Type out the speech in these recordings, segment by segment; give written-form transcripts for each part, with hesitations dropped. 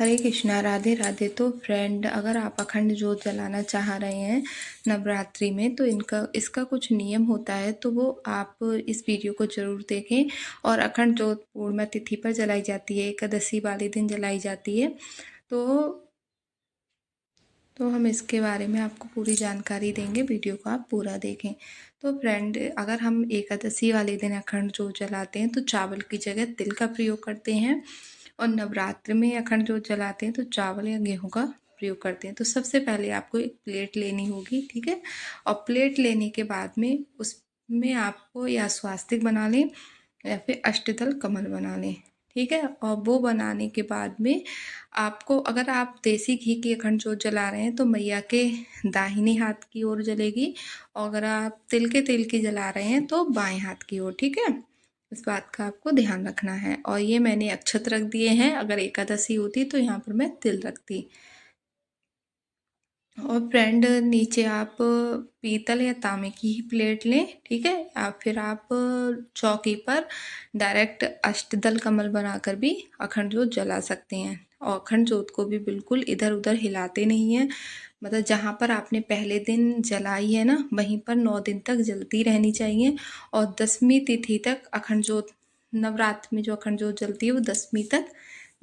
हरे कृष्णा, राधे राधे। तो फ्रेंड, अगर आप अखंड जोत जलाना चाह रहे हैं नवरात्रि में तो इनका इसका कुछ नियम होता है, तो वो आप इस वीडियो को ज़रूर देखें। और अखंड जोत पूर्णिमा तिथि पर जलाई जाती है, एकादशी वाले दिन जलाई जाती है। तो हम इसके बारे में आपको पूरी जानकारी देंगे, वीडियो को आप पूरा देखें। तो फ्रेंड, अगर हम एकादशी वाले दिन अखंड जोत जलाते हैं तो चावल की जगह तिल का प्रयोग करते हैं, और नवरात्र में अखंड जोत जलाते हैं तो चावल या गेहूं का प्रयोग करते हैं। तो सबसे पहले आपको एक प्लेट लेनी होगी, ठीक है। और प्लेट लेने के बाद में उसमें आपको या स्वास्तिक बना लें या फिर अष्टदल कमल बना लें, ठीक है। और वो बनाने के बाद में आपको, अगर आप देसी घी की अखंड जोत जला रहे हैं तो मैया के दाहिने हाथ की ओर जलेगी, और अगर आप तिल के तेल की जला रहे हैं तो बाएं हाथ की ओर, ठीक है। इस बात का आपको ध्यान रखना है। और ये मैंने अक्षत रख दिए हैं, अगर एकादशी होती तो यहाँ पर मैं तिल रखती। और फ्रेंड, नीचे आप पीतल या तांबे की ही प्लेट लें, ठीक है। या फिर आप चौकी पर डायरेक्ट अष्टदल कमल बनाकर भी अखंड जोत जला सकते हैं। और अखंड जोत को भी बिल्कुल इधर उधर हिलाते नहीं हैं, मतलब जहाँ पर आपने पहले दिन जलाई है ना, वहीं पर 9 दिन तक जलती रहनी चाहिए। और 10वीं तिथि तक अखंड जोत, नवरात्र में जो अखंड जोत जलती है वो 10वीं तक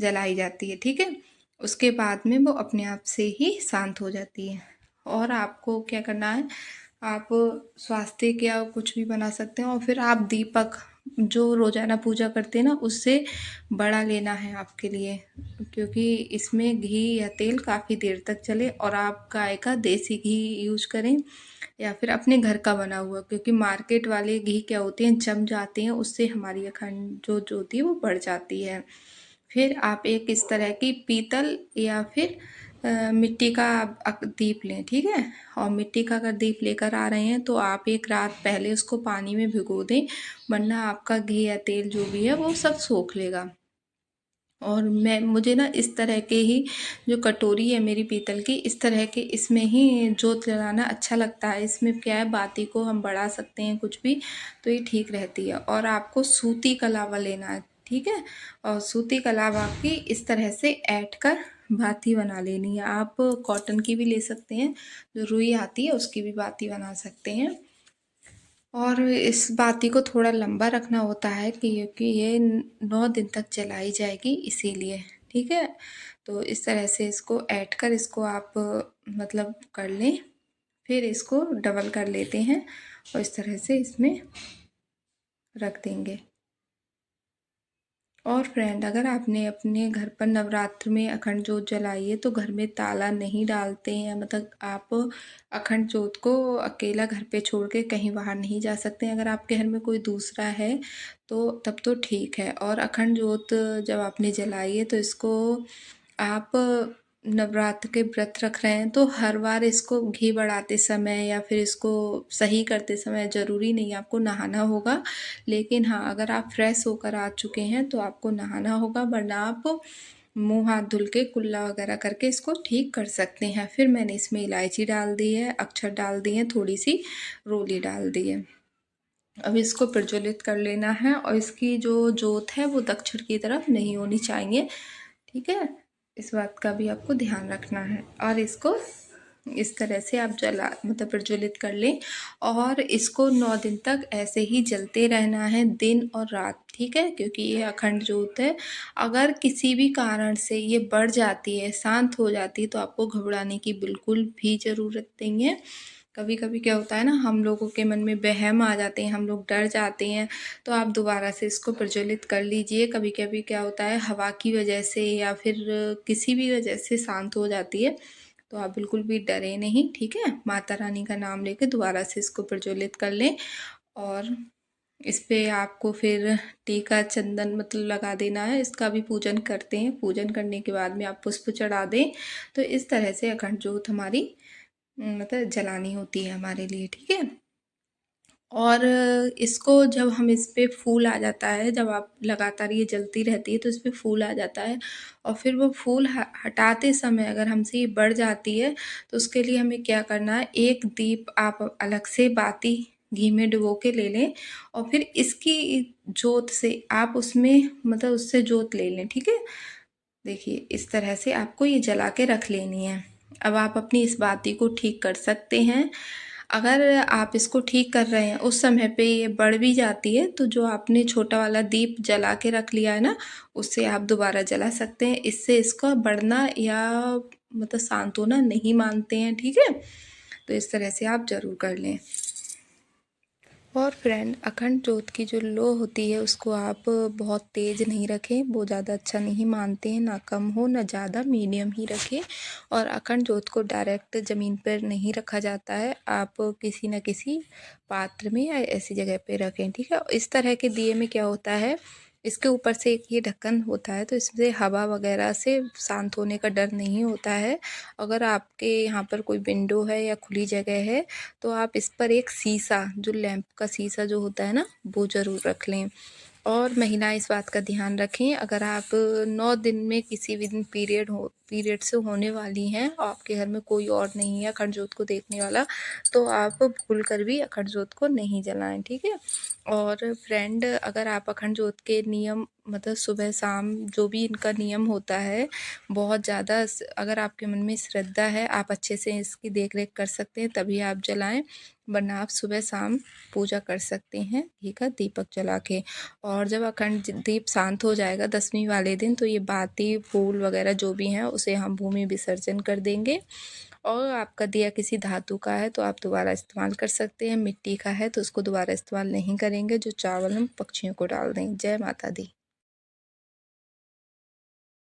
जलाई जाती है, ठीक है। उसके बाद में वो अपने आप से ही शांत हो जाती है। और आपको क्या करना है, आप स्वास्तिक या कुछ भी बना सकते हैं, और फिर आप दीपक जो रोज़ाना पूजा करते हैं ना, उससे बड़ा लेना है आपके लिए, क्योंकि इसमें घी या तेल काफ़ी देर तक चले। और आप गाय का देसी घी यूज करें या फिर अपने घर का बना हुआ, क्योंकि मार्केट वाले घी क्या होते हैं, जम जाते हैं, उससे हमारी अखंड जो होती है वो बढ़ जाती है। फिर आप एक इस तरह की पीतल या फिर मिट्टी का दीप लें, ठीक है। और मिट्टी का अगर दीप लेकर आ रहे हैं तो आप एक रात पहले उसको पानी में भिगो दें, वरना आपका घी या तेल जो भी है वो सब सोख लेगा। और मुझे ना इस तरह के ही जो कटोरी है मेरी पीतल की, इस तरह के इसमें ही जोत जलाना अच्छा लगता है। इसमें क्या है, बाती को हम बढ़ा सकते हैं कुछ भी, तो ये ठीक रहती है। और आपको सूती कलावा लेना है, ठीक है। और सूती कलावा की इस तरह से ऐड कर बाती बना लेनी है। आप कॉटन की भी ले सकते हैं, जो रुई आती है उसकी भी बाती बना सकते हैं। और इस बाती को थोड़ा लंबा रखना होता है क्योंकि ये 9 दिन तक जलाई जाएगी, इसीलिए, ठीक है। तो इस तरह से इसको ऐड कर इसको आप मतलब कर लें, फिर इसको डबल कर लेते हैं और इस तरह से इसमें रख देंगे। और फ्रेंड, अगर आपने अपने घर पर नवरात्र में अखंड जोत जलाई है तो घर में ताला नहीं डालते हैं, मतलब आप अखंड जोत को अकेला घर पे छोड़ के कहीं बाहर नहीं जा सकते हैं। अगर आपके घर में कोई दूसरा है तो तब तो ठीक है। और अखंड जोत जब आपने जलाई है तो इसको आप नवरात्र के व्रत रख रहे हैं तो हर बार इसको घी बढ़ाते समय या फिर इसको सही करते समय ज़रूरी नहीं आपको नहाना होगा। लेकिन हाँ, अगर आप फ्रेश होकर आ चुके हैं तो आपको नहाना होगा, वरना आप मुंह हाथ धुल के कुल्ला वगैरह करके इसको ठीक कर सकते हैं। फिर मैंने इसमें इलायची डाल दी है, अक्षत डाल दी है, थोड़ी सी रोली डाल दी है। अब इसको प्रज्वलित कर लेना है, और इसकी जो जोत है वो दक्षिण की तरफ नहीं होनी चाहिए, ठीक है। इस बात का भी आपको ध्यान रखना है। और इसको इस तरह से आप जला मतलब प्रज्वलित कर लें, और इसको 9 दिन तक ऐसे ही जलते रहना है, दिन और रात, ठीक है। क्योंकि ये अखंड जोत है, अगर किसी भी कारण से ये बढ़ जाती है, शांत हो जाती है, तो आपको घबराने की बिल्कुल भी ज़रूरत नहीं है। कभी कभी क्या होता है ना, हम लोगों के मन में वहम आ जाते हैं, हम लोग डर जाते हैं, तो आप दोबारा से इसको प्रज्वलित कर लीजिए। कभी कभी क्या होता है, हवा की वजह से या फिर किसी भी वजह से शांत हो जाती है, तो आप बिल्कुल भी डरे नहीं, ठीक है। माता रानी का नाम लेके दोबारा से इसको प्रज्वलित कर लें। और इस पे आपको फिर टीका चंदन मतलब लगा देना है। इसका भी पूजन करते हैं, पूजन करने के बाद में आप पुष्प चढ़ा दें। तो इस तरह से अखंड जोत हमारी मतलब जलानी होती है हमारे लिए, ठीक है। और इसको जब हम इस पे फूल आ जाता है, जब आप लगातार ये जलती रहती है तो इस पे फूल आ जाता है, और फिर वो फूल हटाते समय अगर हमसे ये बढ़ जाती है तो उसके लिए हमें क्या करना है, एक दीप आप अलग से बाती घी में डुबो के ले लें, और फिर इसकी जोत से आप उसमें मतलब उससे जोत ले लें, ठीक है। देखिए इस तरह से आपको ये जला के रख लेनी है। अब आप अपनी इस बाती को ठीक कर सकते हैं। अगर आप इसको ठीक कर रहे हैं उस समय पे ये बढ़ भी जाती है तो जो आपने छोटा वाला दीप जला के रख लिया है ना, उससे आप दोबारा जला सकते हैं। इससे इसका बढ़ना या मतलब शांत होना नहीं मानते हैं, ठीक है। तो इस तरह से आप ज़रूर कर लें। और फ्रेंड, अखंड जोत की जो लो होती है उसको आप बहुत तेज़ नहीं रखें, वो ज़्यादा अच्छा नहीं मानते हैं। ना कम हो ना ज़्यादा, मीडियम ही रखें। और अखंड जोत को डायरेक्ट ज़मीन पर नहीं रखा जाता है, आप किसी न किसी पात्र में या ऐसी जगह पे रखें, ठीक है। इस तरह के दिए में क्या होता है, इसके ऊपर से एक ये ढक्कन होता है तो इससे हवा वगैरह से शांत होने का डर नहीं होता है। अगर आपके यहाँ पर कोई विंडो है या खुली जगह है तो आप इस पर एक शीशा, जो लैंप का शीशा जो होता है ना, वो ज़रूर रख लें। और महिलाएं इस बात का ध्यान रखें, अगर आप 9 दिन में किसी भी दिन पीरियड से होने वाली हैं और आपके घर में कोई और नहीं है अखंड जोत को देखने वाला, तो आप भूल कर भी अखंड जोत को नहीं जलाएं, ठीक है। और फ्रेंड, अगर आप अखंड जोत के नियम मतलब सुबह शाम जो भी इनका नियम होता है, बहुत ज़्यादा अगर आपके मन में श्रद्धा है, आप अच्छे से इसकी देख रेख कर सकते हैं तभी आप जलाएं, वरना आप सुबह शाम पूजा कर सकते हैं घी का दीपक जला के। और जब अखंड दीप शांत हो जाएगा 10वीं वाले दिन, तो ये बाती फूल वगैरह जो भी हैं उसे हम भूमि विसर्जन कर देंगे। और आपका दिया किसी धातु का है तो आप दोबारा इस्तेमाल कर सकते हैं, मिट्टी का है तो उसको दोबारा इस्तेमाल नहीं करेंगे। जो चावल हम पक्षियों को डाल दें। जय माता दी।